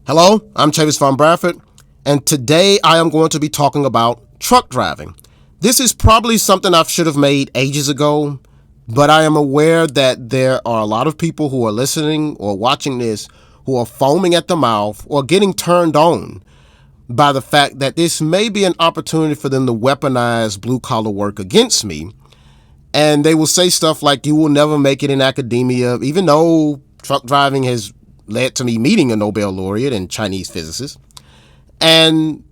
Hello, I'm Chavis von Bradford, and today I am going to be talking about truck driving. This is probably something I should have made ages ago, but I am aware that there are a lot of people who are listening or watching this who are foaming at the mouth or getting turned on by the fact that this may be an opportunity for them to weaponize blue-collar work against me. And they will say stuff like, you will never make it in academia, even though truck driving has led to me meeting a Nobel laureate and Chinese physicist. And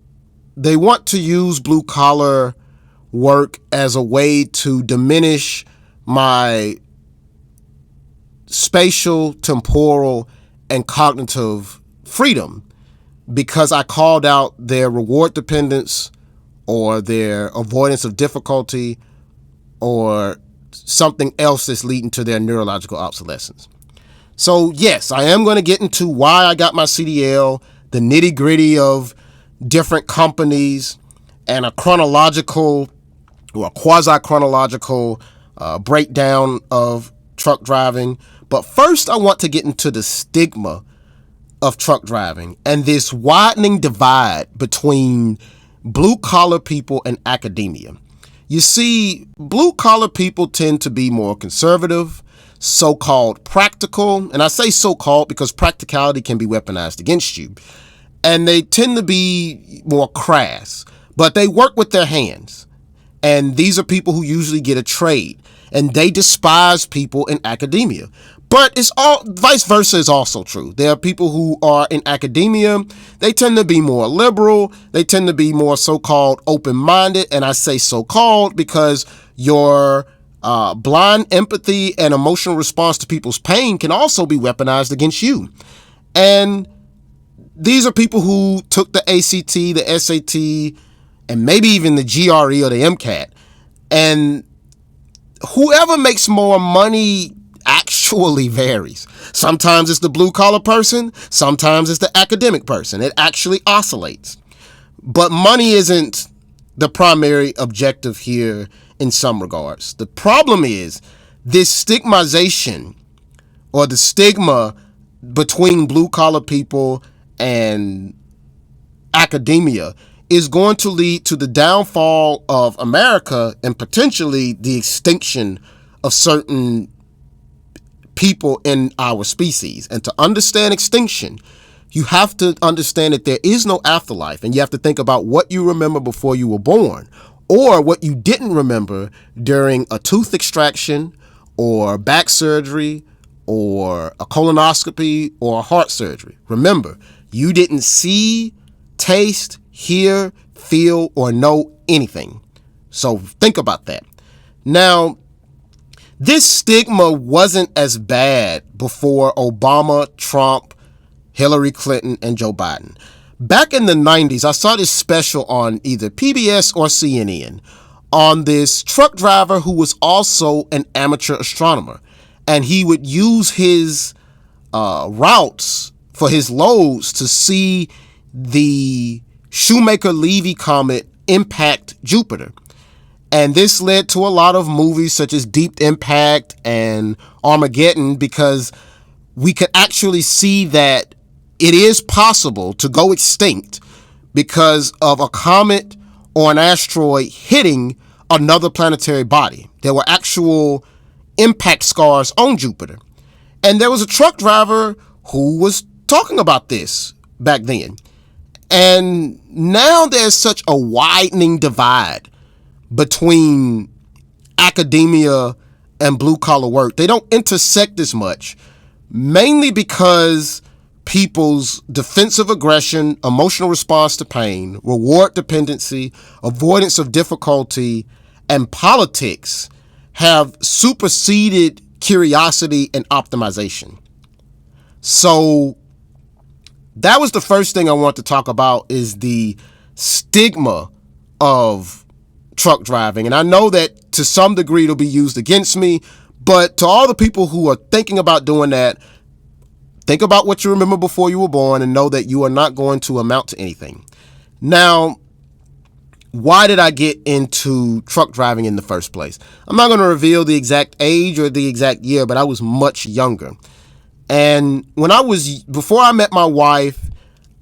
they want to use blue collar work as a way to diminish my spatial, temporal, and cognitive freedom because I called out their reward dependence or their avoidance of difficulty or something else that's leading to their neurological obsolescence. So yes, I am going to get into why I got my CDL, the nitty gritty of different companies, and a chronological or a quasi-chronological breakdown of truck driving. But first, I want to get into the stigma of truck driving and this widening divide between blue-collar people and academia. You see, blue-collar people tend to be more conservative, so-called practical, and I say so-called because practicality can be weaponized against you, and they tend to be more crass, but they work with their hands, and these are people who usually get a trade, and they despise people in academia. But it's all vice versa is also true. There are people who are in academia. They tend to be more liberal. They tend to be more so-called open-minded. And I say so-called because your blind empathy and emotional response to people's pain can also be weaponized against you. And these are people who took the ACT, the SAT, and maybe even the GRE or the MCAT. And whoever makes more money actually varies. Sometimes it's the blue collar person, sometimes it's the academic person. It actually oscillates. But money isn't the primary objective here in some regards. The problem is this stigmatization or the stigma between blue collar people and academia is going to lead to the downfall of America and potentially the extinction of certain people in our species. And to understand extinction, you have to understand that there is no afterlife, and you have to think about what you remember before you were born or what you didn't remember during a tooth extraction or back surgery or a colonoscopy or a heart surgery. Remember, you didn't see, taste, hear, feel, or know anything. So think about that. Now, this stigma wasn't as bad before Obama, Trump, Hillary Clinton, and Joe Biden. Back in the 90s, I saw this special on either PBS or CNN on this truck driver who was also an amateur astronomer. And he would use his routes for his loads to see the Shoemaker-Levy comet impact Jupiter. And this led to a lot of movies such as Deep Impact and Armageddon because we could actually see that it is possible to go extinct because of a comet or an asteroid hitting another planetary body. There were actual impact scars on Jupiter. And there was a truck driver who was talking about this back then. And now there's such a widening divide between academia and blue-collar work. They don't intersect as much, mainly because people's defensive aggression, emotional response to pain, reward dependency, avoidance of difficulty, and politics have superseded curiosity and optimization. So that was the first thing I want to talk about is the stigma of truck driving. And I know that to some degree it'll be used against me, but to all the people who are thinking about doing that, think about what you remember before you were born and know that you are not going to amount to anything. Now, why did I get into truck driving in the first place? I'm not going to reveal the exact age or the exact year, but I was much younger. And before I met my wife,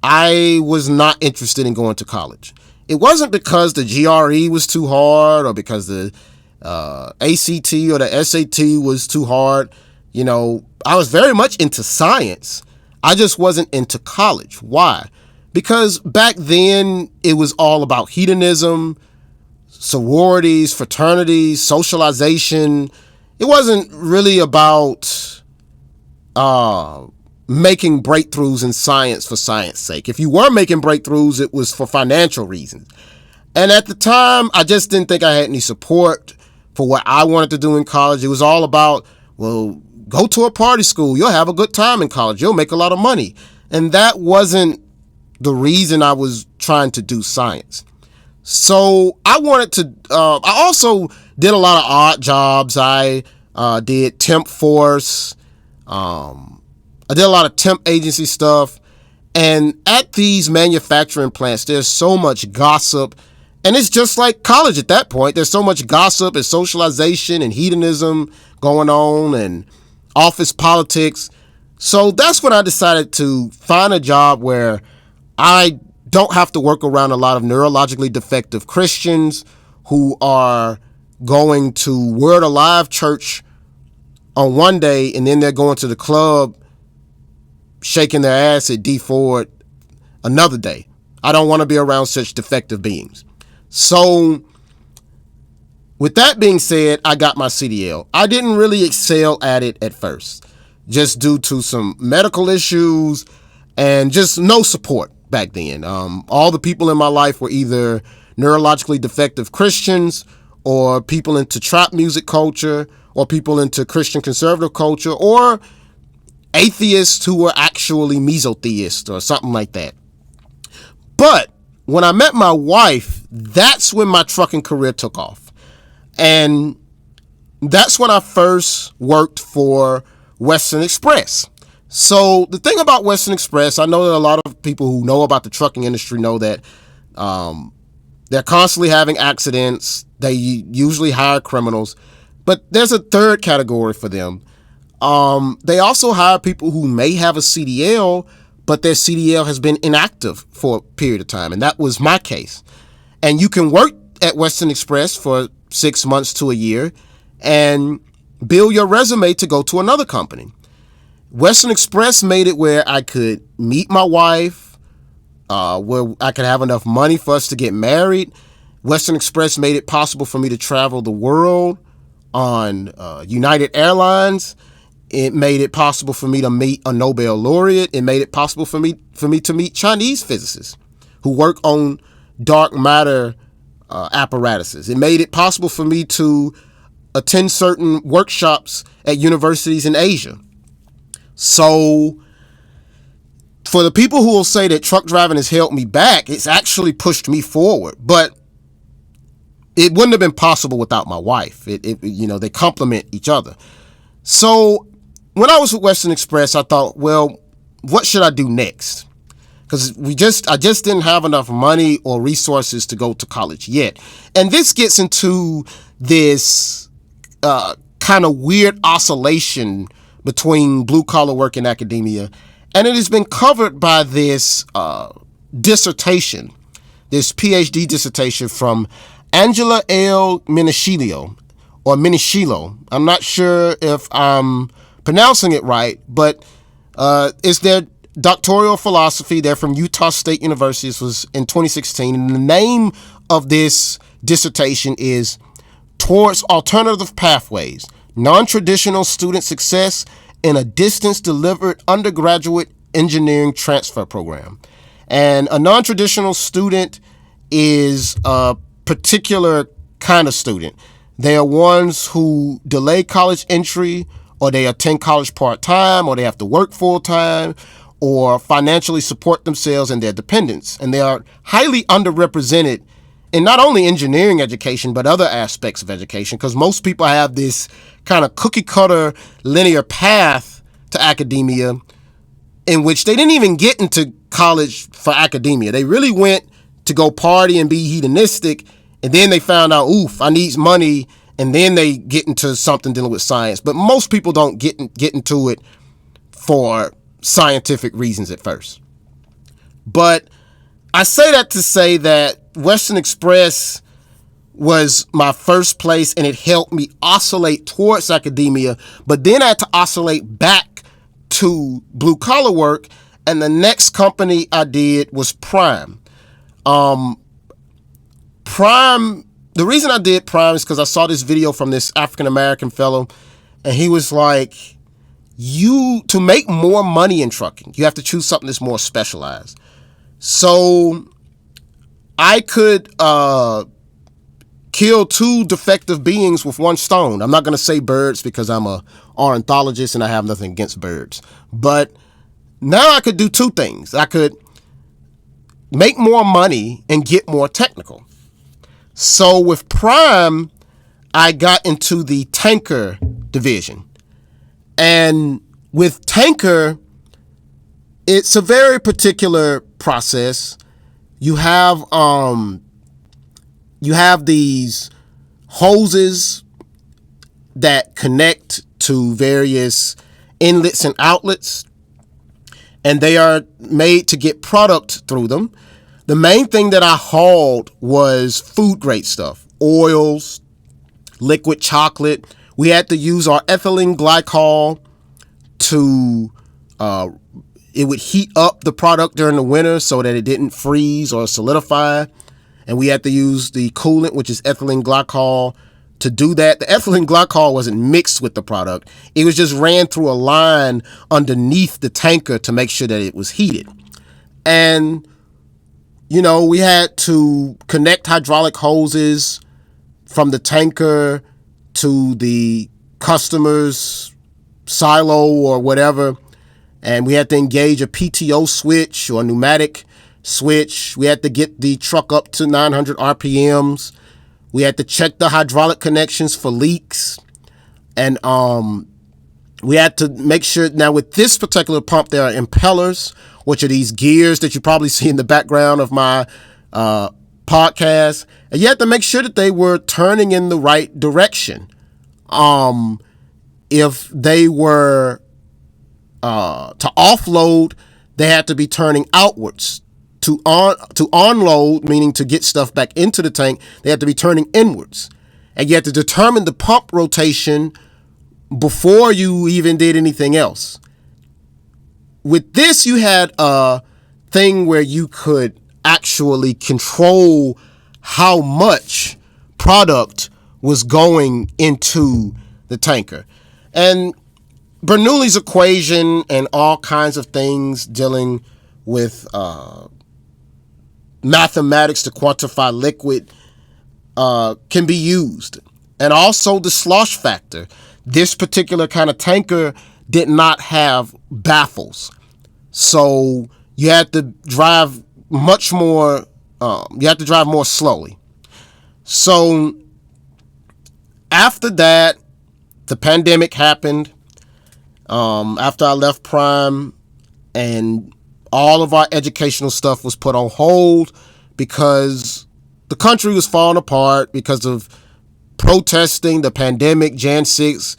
I was not interested in going to college. It wasn't because the GRE was too hard or because the ACT or the SAT was too hard. I was very much into science. I just wasn't into college. Why? Because back then it was all about hedonism, sororities, fraternities, socialization. It wasn't really about making breakthroughs in science for science sake. If you were making breakthroughs, it was for financial reasons. And at the time, I just didn't think I had any support for what I wanted to do in college. It was all about, well, go to a party school. You'll have a good time in college. You'll make a lot of money. And that wasn't the reason I was trying to do science. So I wanted to, I also did a lot of odd jobs. I did temp force. I did a lot of temp agency stuff. And at these manufacturing plants, there's so much gossip. And it's just like college at that point. There's so much gossip and socialization and hedonism going on and office politics. So that's when I decided to find a job where I don't have to work around a lot of neurologically defective Christians who are going to Word Alive church on one day and then they're going to the club shaking their ass at D Ford another day. I don't want to be around such defective beings. So with that being said, I got my CDL. I didn't really excel at it at first, just due to some medical issues and just no support back then. All the people in my life were either neurologically defective Christians or people into trap music culture or people into Christian conservative culture or atheists who were actually mesotheists or something like that. But when I met my wife, that's when my trucking career took off. And that's when I first worked for Western Express. So the thing about Western Express, I know that a lot of people who know about the trucking industry know that they're constantly having accidents. They usually hire criminals. But there's a third category for them. They also hire people who may have a CDL, but their CDL has been inactive for a period of time. And that was my case. And you can work at Western Express for 6 months to a year and build your resume to go to another company. Western Express made it where I could meet my wife, where I could have enough money for us to get married. Western Express made it possible for me to travel the world on United Airlines. It made it possible for me to meet a Nobel laureate. It made it possible for me to meet Chinese physicists who work on dark matter apparatuses. It made it possible for me to attend certain workshops at universities in Asia. So for the people who will say that truck driving has held me back, it's actually pushed me forward. But it wouldn't have been possible without my wife. They complement each other. So when I was with Western Express, I thought, well, what should I do next? Because I just didn't have enough money or resources to go to college yet. And this gets into this kind of weird oscillation between blue collar work and academia. And it has been covered by this dissertation, this PhD dissertation from Angela L. Minichillo. I'm not sure if I'm pronouncing it right, but it's their doctoral philosophy. They're from Utah State University. This was in 2016. And the name of this dissertation is Towards Alternative Pathways, Non-Traditional Student Success in a Distance-Delivered Undergraduate Engineering Transfer Program. And a non-traditional student is a particular kind of student. They are ones who delay college entry, or they attend college part-time, or they have to work full-time, or financially support themselves and their dependents. And they are highly underrepresented in not only engineering education, but other aspects of education, because most people have this kind of cookie-cutter linear path to academia in which they didn't even get into college for academia. They really went to go party and be hedonistic, and then they found out, oof, I need money, and then they get into something dealing with science. But most people don't get into it for scientific reasons at first. But I say that to say that Western Express was my first place, and it helped me oscillate towards academia, but then I had to oscillate back to blue collar work. And the next company I did was Prime. Prime, the reason I did Prime is because I saw this video from this African American fellow, and he was like, to make more money in trucking, you have to choose something that's more specialized. So I could kill two defective beings with one stone. I'm not going to say birds because I'm a ornithologist and I have nothing against birds. But now I could do two things. I could make more money and get more technical. So with Prime, I got into the tanker division. And with tanker, it's a very particular process. You have these hoses that connect to various inlets and outlets, and they are made to get product through them. The main thing that I hauled was food grade stuff, oils, liquid chocolate. We had to use our ethylene glycol to, it would heat up the product during the winter so that it didn't freeze or solidify. And we had to use the coolant, which is ethylene glycol, to do that. The ethylene glycol wasn't mixed with the product. It was just ran through a line underneath the tanker to make sure that it was heated. And, we had to connect hydraulic hoses from the tanker to the customer's silo or whatever. And we had to engage a PTO switch or pneumatic switch. We had to get the truck up to 900 RPMs. We had to check the hydraulic connections for leaks. And we had to make sure, now with this particular pump, there are impellers, which are these gears that you probably see in the background of my podcast. And you had to make sure that they were turning in the right direction. If they were to offload, they had to be turning outwards. To unload, meaning to get stuff back into the tank, they had to be turning inwards. And you had to determine the pump rotation before you even did anything else. With this, you had a thing where you could actually control how much product was going into the tanker. And Bernoulli's equation and all kinds of things dealing with mathematics to quantify liquid can be used. And also the slosh factor. This particular kind of tanker did not have baffles. So you had to drive much more, you had to drive more slowly. So after that, the pandemic happened. After I left Prime, and all of our educational stuff was put on hold because the country was falling apart because of protesting, the pandemic, Jan 6.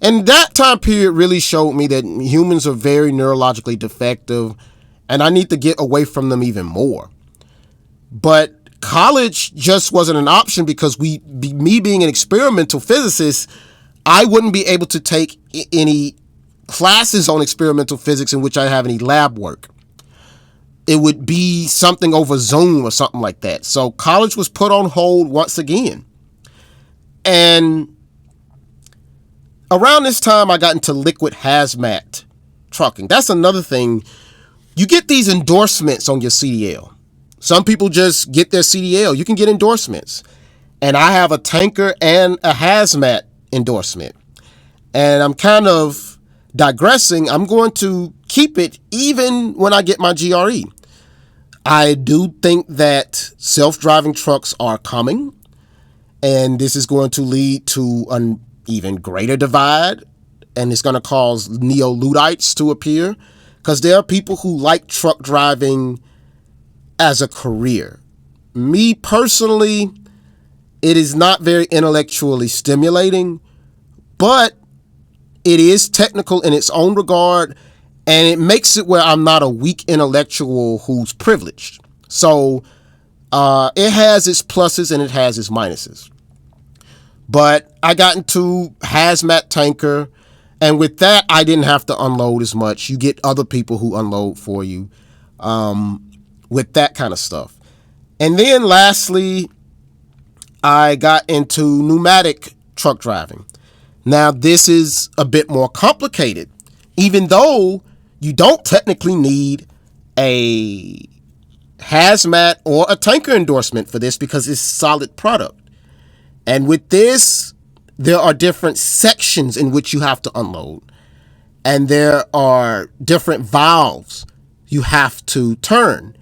And that time period really showed me that humans are very neurologically defective, and I need to get away from them even more. But college just wasn't an option because me being an experimental physicist, I wouldn't be able to take any classes on experimental physics in which I have any lab work. It would be something over Zoom or something like that. So college was put on hold once again. And around this time, I got into liquid hazmat trucking. That's another thing. You get these endorsements on your CDL. Some people just get their CDL. You can get endorsements. And I have a tanker and a hazmat endorsement. And I'm kind of digressing. I'm going to keep it even when I get my GRE. I do think that self-driving trucks are coming, and this is going to lead to an even greater divide, and it's going to cause neo-Luddites to appear, because there are people who like truck driving as a career. Me personally, it is not very intellectually stimulating, but it is technical in its own regard, And it makes it where I'm not a weak intellectual who's privileged. So it has its pluses and it has its minuses. But I got into hazmat tanker, and with that, I didn't have to unload as much. You get other people who unload for you with that kind of stuff. And then lastly, I got into pneumatic truck driving. Now, this is a bit more complicated, even though you don't technically need a hazmat or a tanker endorsement for this because it's solid product. And with this, there are different sections in which you have to unload. And there are different valves you have to turn.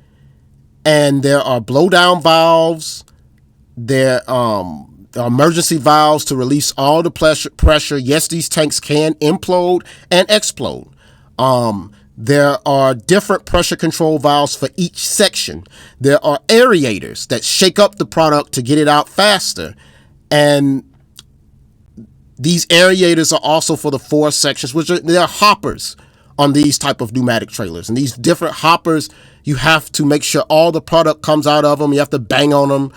And there are blowdown valves. There are emergency valves to release all the pressure. Yes, these tanks can implode and explode. There are different pressure control valves for each section. There are aerators that shake up the product to get it out faster. And these aerators are also for the 4 sections, there are hoppers on these type of pneumatic trailers. And these different hoppers, you have to make sure all the product comes out of them. You have to bang on them,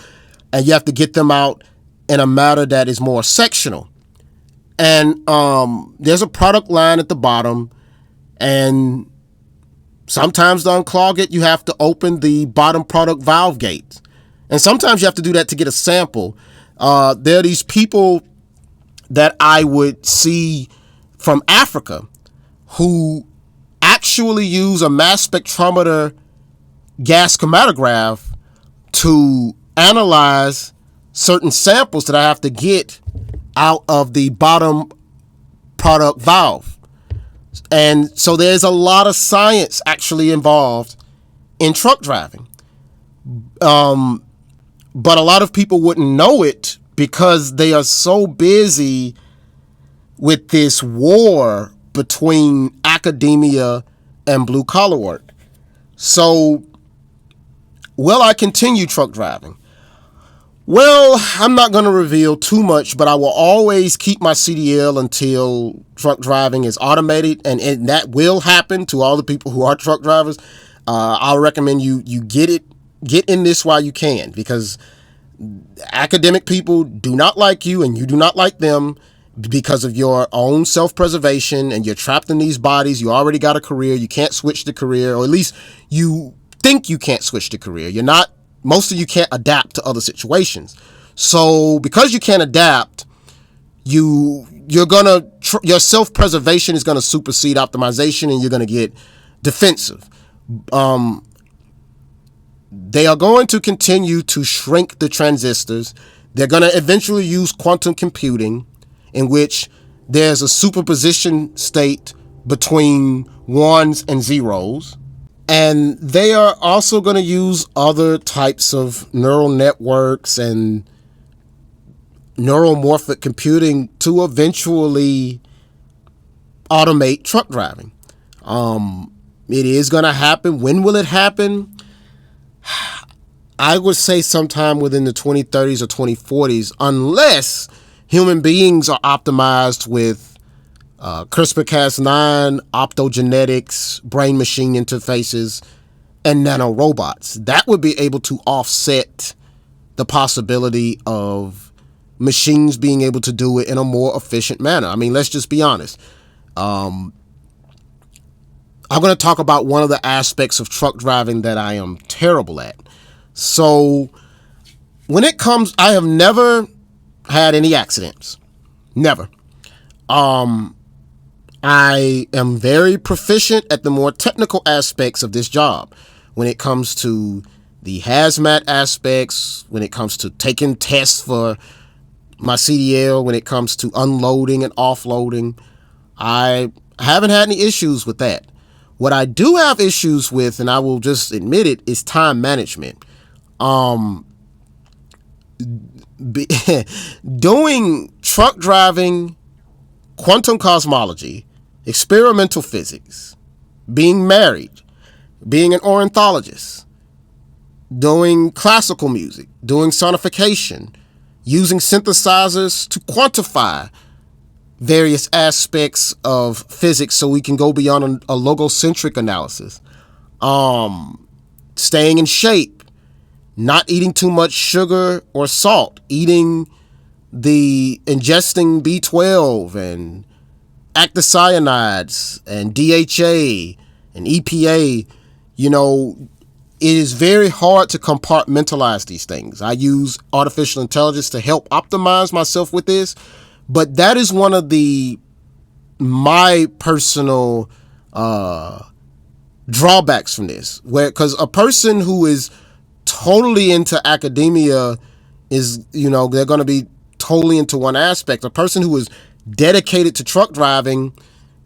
and you have to get them out in a manner that is more sectional. And there's a product line at the bottom, and sometimes to unclog it, you have to open the bottom product valve gates. And sometimes you have to do that to get a sample. There are these people that I would see from Africa who actually use a mass spectrometer gas chromatograph to analyze certain samples that I have to get out of the bottom product valve. And so there's a lot of science actually involved in truck driving. But a lot of people wouldn't know it because they are so busy with this war between academia and blue collar work. So, will I continue truck driving? Well, I'm not going to reveal too much, but I will always keep my CDL until truck driving is automated, and that will happen to all the people who are truck drivers. I'll recommend you get in this while you can, because academic people do not like you and you do not like them because of your own self-preservation, and you're trapped in these bodies. You already got a career. You can't switch the career, or at least you think you can't switch the career. Most of you can't adapt to other situations. So because you can't adapt, your self-preservation is going to supersede optimization, and you're going to get defensive. They are going to continue to shrink the transistors. They're going to eventually use quantum computing, in which there's a superposition state between ones and zeros. And they are also going to use other types of neural networks and neuromorphic computing to eventually automate truck driving. It is going to happen. When will it happen? I would say sometime within the 2030s or 2040s, unless human beings are optimized with CRISPR-Cas9, optogenetics, brain-machine interfaces, and nanorobots. That would be able to offset the possibility of machines being able to do it in a more efficient manner. I mean, let's just be honest. I'm going to talk about one of the aspects of truck driving that I am terrible at. So when it comes, I have never had any accidents. Never. I am very proficient at the more technical aspects of this job. When it comes to the hazmat aspects, when it comes to taking tests for my CDL, when it comes to unloading and offloading, I haven't had any issues with that. What I do have issues with, and I will just admit it, is time management. Doing truck driving, quantum cosmology, experimental physics, being married, being an ornithologist, doing classical music, doing sonification, using synthesizers to quantify various aspects of physics so we can go beyond a logocentric analysis. Staying in shape, not eating too much sugar or salt, ingesting B12 and anthocyanins and DHA and EPA. It is very hard to compartmentalize these things. I use artificial intelligence to help optimize myself with this, but that is one of my personal drawbacks from this, because a person who is totally into academia is, they're going to be totally into one aspect. A person who is dedicated to truck driving,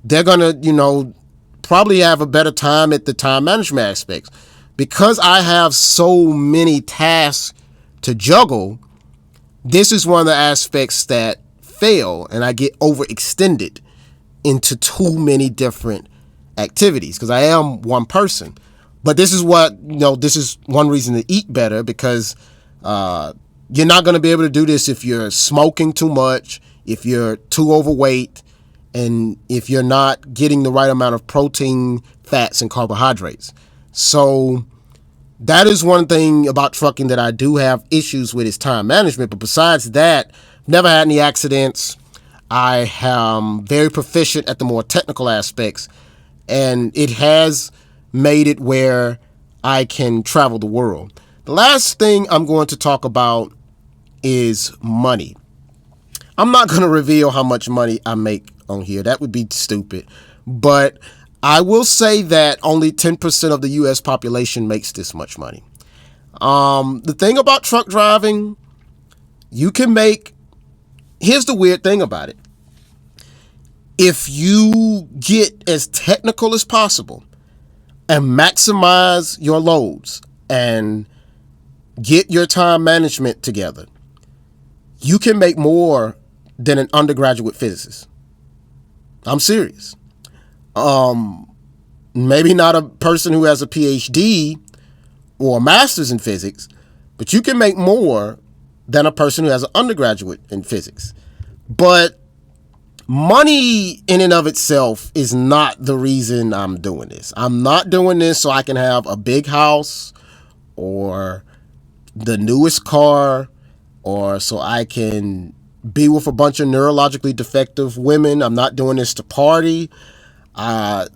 they're going to, probably have a better time at the time management aspects. Because I have so many tasks to juggle, this is one of the aspects that fail, and I get overextended into too many different activities because I am one person. But this is this is one reason to eat better, because you're not going to be able to do this if you're smoking too much, if you're too overweight, and if you're not getting the right amount of protein, fats, and carbohydrates. So that is one thing about trucking that I do have issues with, is time management. But besides that, never had any accidents. I am very proficient at the more technical aspects, and it has made it where I can travel the world. The last thing I'm going to talk about is money. I'm not going to reveal how much money I make on here. That would be stupid. But I will say that only 10% of the U.S. population makes this much money. The thing about truck driving, you can make... Here's the weird thing about it. If you get as technical as possible and maximize your loads and get your time management together, you can make more than an undergraduate physicist. I'm serious. Maybe not a person who has a PhD or a master's in physics, but you can make more than a person who has an undergraduate in physics. But money in and of itself is not the reason I'm doing this. I'm not doing this so I can have a big house or the newest car, or so I can be with a bunch of neurologically defective women. I'm not doing this to party. On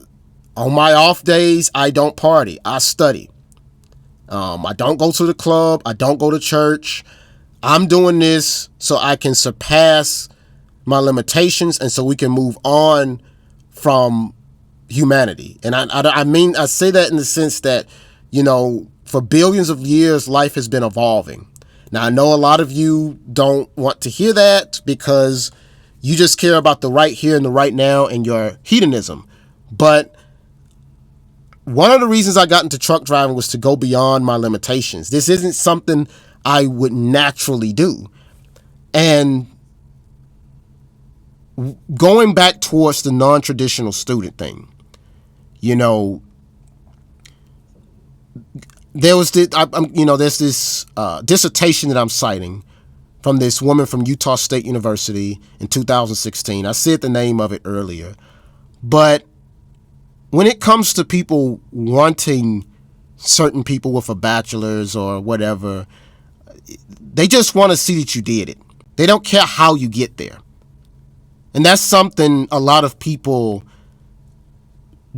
my off days, I don't party. I study. I don't go to the club. I don't go to church. I'm doing this so I can surpass my limitations and so we can move on from humanity. And I say that in the sense that, for billions of years, life has been evolving. Now, I know a lot of you don't want to hear that because you just care about the right here and the right now and your hedonism. But one of the reasons I got into truck driving was to go beyond my limitations. This isn't something I would naturally do. And going back towards the non-traditional student thing, there's this dissertation that I'm citing from this woman from Utah State University in 2016. I said the name of it earlier. But when it comes to people wanting certain people with a bachelor's or whatever, they just want to see that you did it. They don't care how you get there. And that's something a lot of people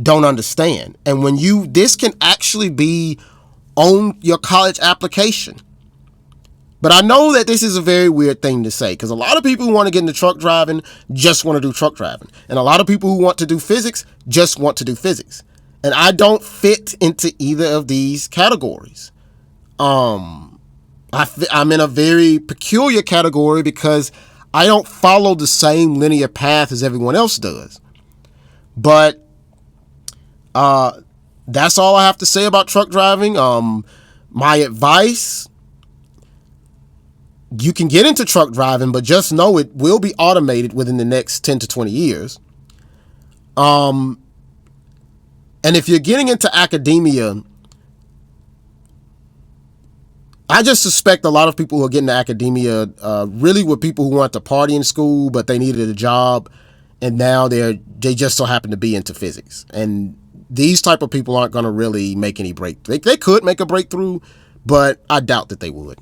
don't understand. And this can actually be on your college application. But I know that this is a very weird thing to say, because a lot of people who want to get into truck driving just want to do truck driving. And a lot of people who want to do physics just want to do physics. And I don't fit into either of these categories. I'm in a very peculiar category because I don't follow the same linear path as everyone else does. But that's all I have to say about truck driving. My advice: you can get into truck driving, but just know it will be automated within the next 10 to 20 years. And if you're getting into academia, I just suspect a lot of people who are getting into academia really were people who went to party in school, but they needed a job. and now they just so happen to be into physics. And these type of people aren't going to really make any breakthrough. They could make a breakthrough, but I doubt that they would.